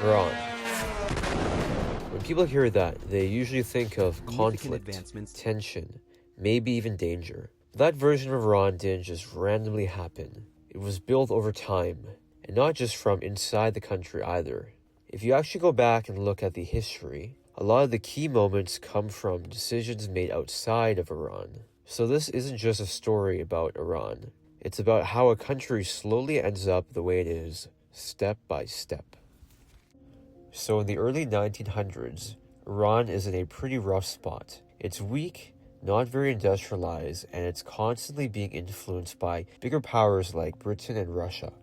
Iran. When people hear that, they usually think of Significant conflict, tension, maybe even danger. But that version of Iran didn't just randomly happen. It was built over time, and not just from inside the country either. If you actually go back and look at the history, a lot of the key moments come from decisions made outside of Iran. So this isn't just a story about Iran. It's about how a country slowly ends up the way it is, step by step. So in the early 1900s, Iran is in a pretty rough spot. It's weak, not very industrialized, and it's constantly being influenced by bigger powers like Britain and Russia.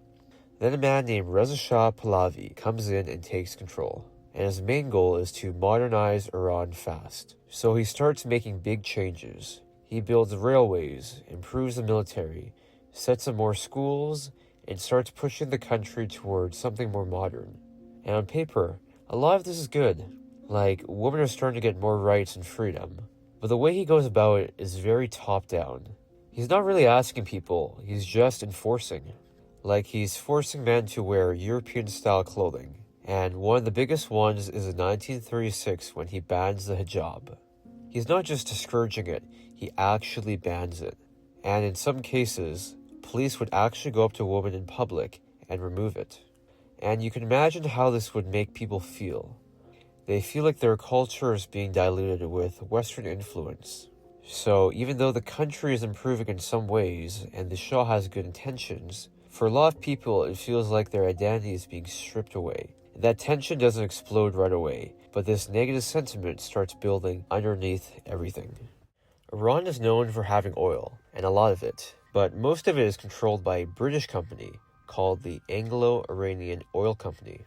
Then a man named Reza Shah Pahlavi comes in and takes control, and his main goal is to modernize Iran fast. So he starts making big changes. He builds railways, improves the military, sets up more schools, and starts pushing the country towards something more modern. And on paper, a lot of this is good. Like, women are starting to get more rights and freedom. But the way he goes about it is very top-down. He's not really asking people, he's just enforcing. Like, he's forcing men to wear European-style clothing. And one of the biggest ones is in 1936 when he bans the hijab. He's not just discouraging it, he actually bans it. And in some cases, police would actually go up to a woman in public and remove it. And you can imagine how this would make people feel. They feel like their culture is being diluted with Western influence. So even though the country is improving in some ways and the Shah has good intentions, for a lot of people it feels like their identity is being stripped away. And that tension doesn't explode right away, but this negative sentiment starts building underneath everything. Iran is known for having oil, and a lot of it, but most of it is controlled by a British company called the Anglo-Iranian Oil Company.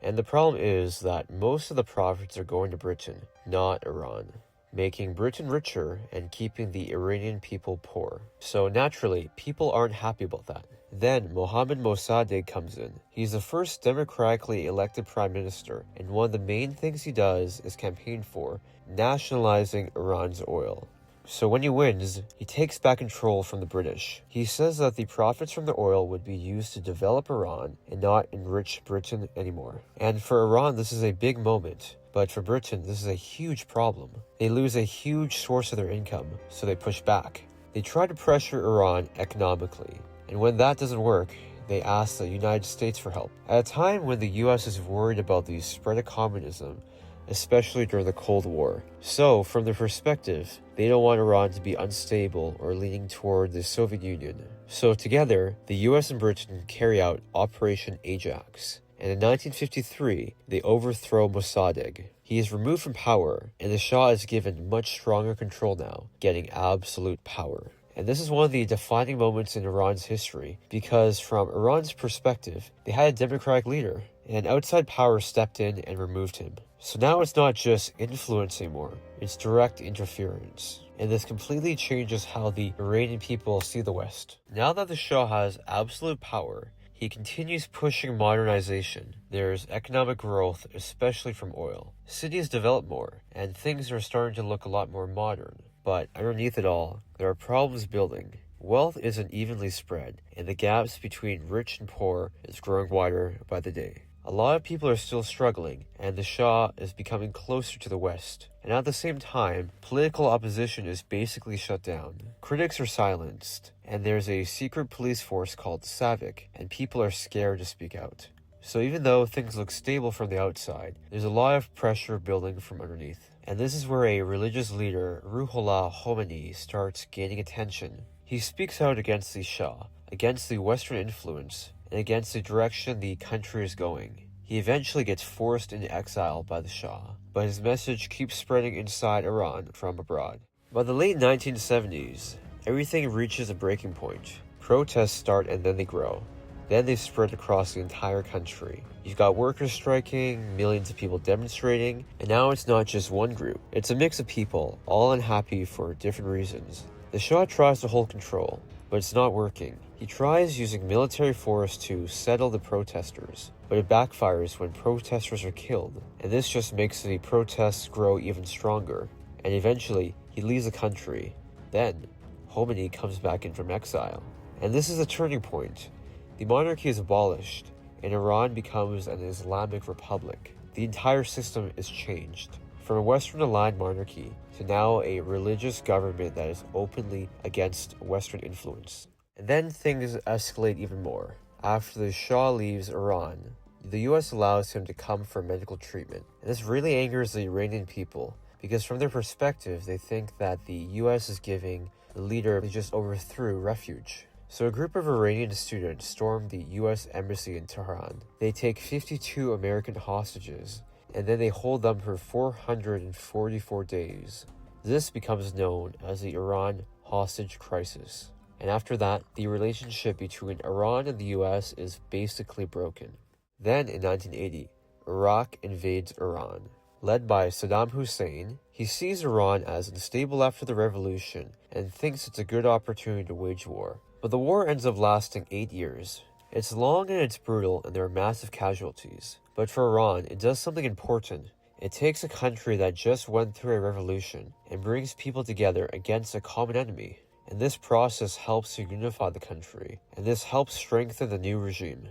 And the problem is that most of the profits are going to Britain, not Iran, making Britain richer and keeping the Iranian people poor. So naturally, people aren't happy about that. Then Mohammad Mossadegh comes in. He's the first democratically elected prime minister, and one of the main things he does is campaign for nationalizing Iran's oil. So when he wins, he takes back control from the British. He says that the profits from the oil would be used to develop Iran and not enrich Britain anymore. And for Iran, this is a big moment. But for Britain, this is a huge problem. They lose a huge source of their income, so they push back. They try to pressure Iran economically. And when that doesn't work, they ask the United States for help. At a time when the US is worried about the spread of communism, especially during the Cold War. So, from their perspective, they don't want Iran to be unstable or leaning toward the Soviet Union. So together, the US and Britain carry out Operation Ajax. And in 1953, they overthrow Mossadegh. He is removed from power, and the Shah is given much stronger control now, getting absolute power. And this is one of the defining moments in Iran's history, because from Iran's perspective, they had a democratic leader, and outside power stepped in and removed him. So now it's not just influence anymore, it's direct interference. And this completely changes how the Iranian people see the West. Now that the Shah has absolute power, he continues pushing modernization. There's economic growth, especially from oil. Cities develop more, and things are starting to look a lot more modern. But underneath it all, there are problems building. Wealth isn't evenly spread, and the gaps between rich and poor is growing wider by the day. A lot of people are still struggling, and the Shah is becoming closer to the West. And at the same time, political opposition is basically shut down. Critics are silenced, and there's a secret police force called SAVAK, and people are scared to speak out. So even though things look stable from the outside, there's a lot of pressure building from underneath. And this is where a religious leader, Ruhollah Khomeini, starts gaining attention. He speaks out against the Shah, against the Western influence, and against the direction the country is going. He eventually gets forced into exile by the Shah, but his message keeps spreading inside Iran from abroad. By the late 1970s, everything reaches a breaking point. Protests start and then they grow. Then they spread across the entire country. You've got workers striking, millions of people demonstrating, and now it's not just one group. It's a mix of people, all unhappy for different reasons. The Shah tries to hold control, but it's not working. He tries using military force to settle the protesters, but it backfires when protesters are killed, and this just makes the protests grow even stronger, and eventually he leaves the country. Then, Khomeini comes back in from exile. And this is a turning point. The monarchy is abolished, and Iran becomes an Islamic Republic. The entire system is changed from a Western-aligned monarchy to now a religious government that is openly against Western influence. And then things escalate even more. After the Shah leaves Iran, the US allows him to come for medical treatment. And this really angers the Iranian people, because from their perspective, they think that the US is giving the leader they just overthrew refuge. So a group of Iranian students stormed the US embassy in Tehran. They take 52 American hostages, and then they hold them for 444 days. This becomes known as the Iran hostage crisis. And after that, the relationship between Iran and the US is basically broken. Then in 1980, Iraq invades Iran. Led by Saddam Hussein, he sees Iran as unstable after the revolution and thinks it's a good opportunity to wage war. But the war ends up lasting 8 years. It's long and it's brutal, and there are massive casualties. But for Iran, it does something important. It takes a country that just went through a revolution and brings people together against a common enemy. And this process helps to unify the country, and this helps strengthen the new regime.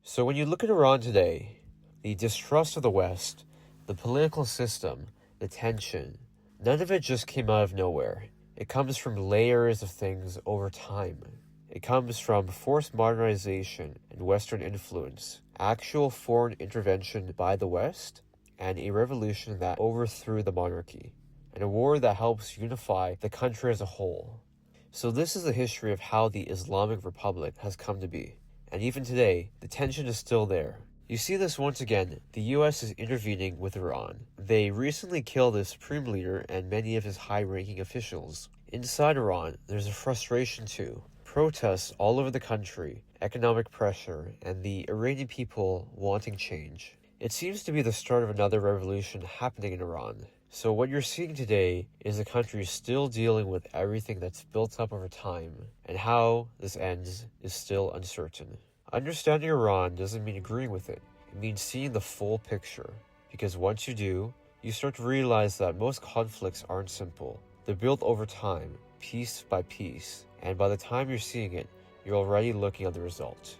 So when you look at Iran today, the distrust of the West, the political system, the tension, none of it just came out of nowhere. It comes from layers of things over time. It comes from forced modernization and Western influence, actual foreign intervention by the West, and a revolution that overthrew the monarchy, and a war that helps unify the country as a whole. So this is the history of how the Islamic Republic has come to be. And even today, the tension is still there. You see this once again, the US is intervening with Iran. They recently killed the supreme leader and many of his high-ranking officials. Inside Iran, there's a frustration too. Protests all over the country, economic pressure, and the Iranian people wanting change. It seems to be the start of another revolution happening in Iran. So what you're seeing today is a country still dealing with everything that's built up over time, and how this ends is still uncertain. Understanding Iran doesn't mean agreeing with it. It means seeing the full picture. Because once you do, you start to realize that most conflicts aren't simple. They're built over time, piece by piece, and by the time you're seeing it, you're already looking at the result.